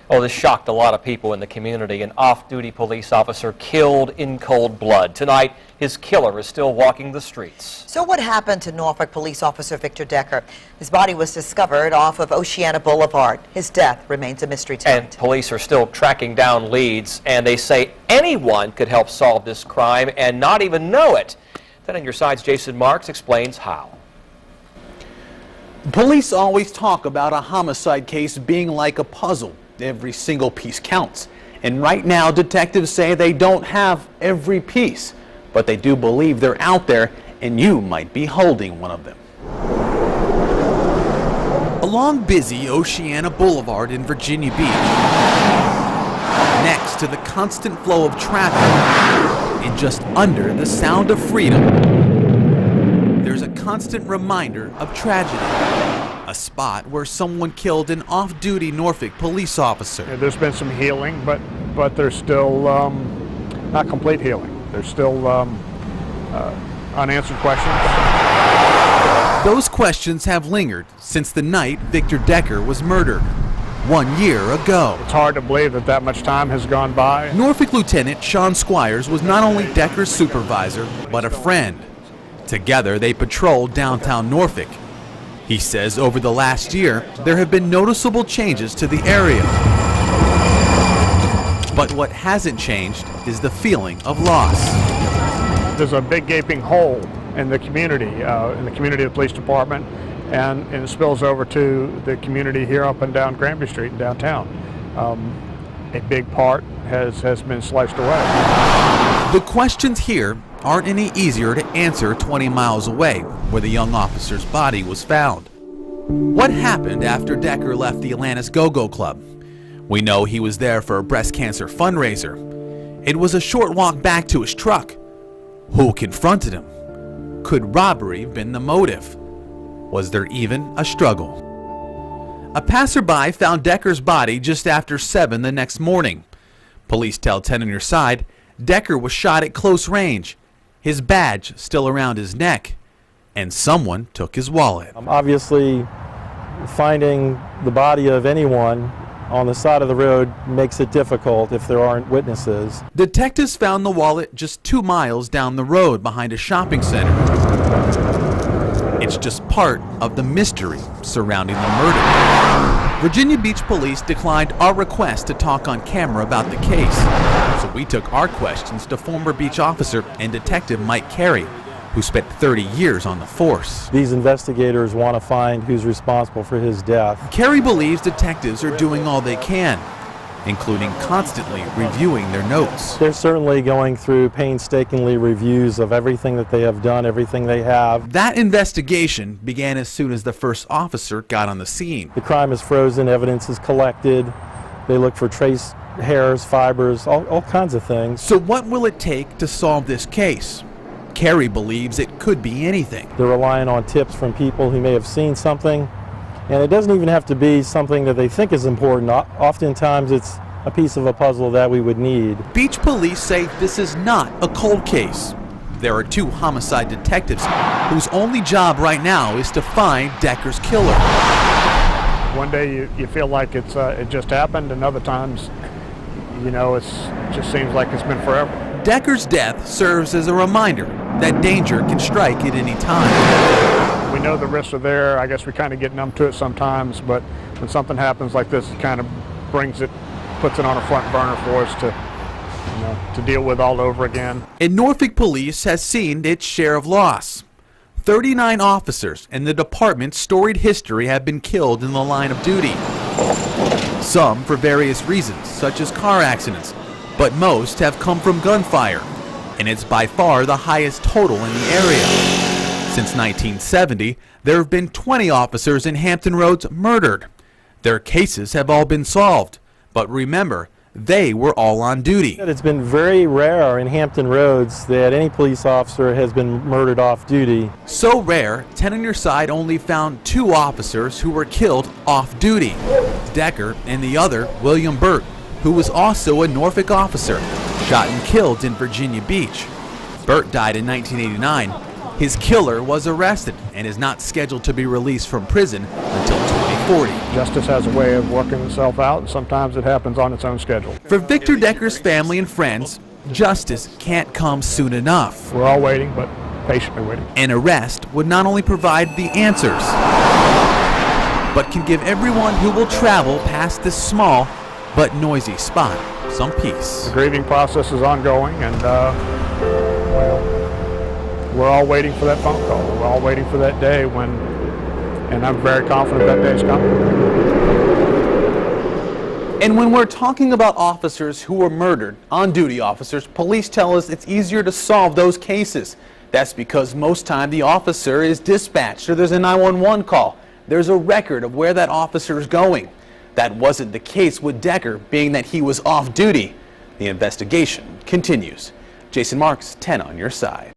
Oh, this shocked a lot of people in the community. An off-duty police officer killed in cold blood. Tonight, his killer is still walking the streets. So what happened to Norfolk police officer Victor Decker? His body was discovered off of Oceana Boulevard. His death remains a mystery tonight. And police are still tracking down leads, and they say anyone could help solve this crime and not even know it. Then on your side's Jason Marks explains how. Police always talk about a homicide case being like a puzzle. Every single piece counts. And right now, detectives say they don't have every piece, but they do believe they're out there, and you might be holding one of them. Along busy Oceana Boulevard in Virginia Beach, next to the constant flow of traffic, and just under the sound of freedom, there's a constant reminder of tragedy. A spot where someone killed an off-duty Norfolk police officer. There's been some healing, but there's still not complete healing. There's still unanswered questions. Those questions have lingered since the night Victor Decker was murdered 1 year ago. It's hard to believe that that much time has gone by. Norfolk Lieutenant Sean Squires was not only Decker's supervisor, but a friend. Together, they patrolled downtown Norfolk. He says over the last year, there have been noticeable changes to the area. But what hasn't changed is the feeling of loss. There's a big gaping hole in the community of the police department, and it spills over to the community here up and down Granby Street in downtown. A big part has been sliced away. The questions here aren't any easier to answer 20 miles away, where the young officer's body was found. What happened after Decker left the Atlantis Go-Go Club? We know he was there for a breast cancer fundraiser. It was a short walk back to his truck. Who confronted him? Could robbery have been the motive? Was there even a struggle? A passerby found Decker's body just after 7 the next morning. Police tell 10 on your side, Decker was shot at close range, his badge still around his neck, and someone took his wallet. Obviously, finding the body of anyone on the side of the road makes it difficult if there aren't witnesses. Detectives found the wallet just 2 miles down the road behind a shopping center. It's just part of the mystery surrounding the murder. Virginia Beach Police declined our request to talk on camera about the case, so we took our questions to former beach officer and detective Mike Carey, who spent 30 years on the force. These investigators want to find who's responsible for his death. Carey believes detectives are doing all they can, including constantly reviewing their notes. They're certainly going through painstakingly reviews of everything that they have done, everything they have. That investigation began as soon as the first officer got on the scene. The crime is frozen, evidence is collected. They look for trace hairs, fibers, all kinds of things. So what will it take to solve this case? Carey believes it could be anything. They're relying on tips from people who may have seen something, and it doesn't even have to be something that they think is important. Oftentimes it's a piece of a puzzle that we would need. Beach police say this is not a cold case. There are 2 homicide detectives whose only job right now is to find Decker's killer. One day you feel like it just happened, and other times, you know, it just seems like it's been forever. Decker's death serves as a reminder that danger can strike at any time. We know the risks are there. I guess we kind of get numb to it sometimes, but when something happens like this, it kind of puts it on a front burner for us to deal with all over again. And Norfolk Police has seen its share of loss. 39 officers in the department's storied history have been killed in the line of duty. Some for various reasons, such as car accidents, but most have come from gunfire, and it's by far the highest total in the area. Since 1970, there have been 20 officers in Hampton Roads murdered. Their cases have all been solved, but remember, they were all on duty. It's been very rare in Hampton Roads that any police officer has been murdered off duty. So rare, 10 on your side only found 2 officers who were killed off duty. Decker and the other, William Burt, who was also a Norfolk officer, shot and killed in Virginia Beach. Burt died in 1989. His killer was arrested and is not scheduled to be released from prison until 2050. 9:40. Justice has a way of working itself out, and sometimes it happens on its own schedule. For Victor Decker's family and friends, justice can't come soon enough. We're all waiting, but patiently waiting. An arrest would not only provide the answers, but can give everyone who will travel past this small but noisy spot some peace. The grieving process is ongoing, and well, we're all waiting for that phone call. We're all waiting for that day when, and I'm very confident that day is coming. And when we're talking about officers who were murdered, on-duty officers, police tell us it's easier to solve those cases. That's because most time the officer is dispatched or there's a 911 call. There's a record of where that officer is going. That wasn't the case with Decker, being that he was off duty. The investigation continues. Jason Marks, 10 on your side.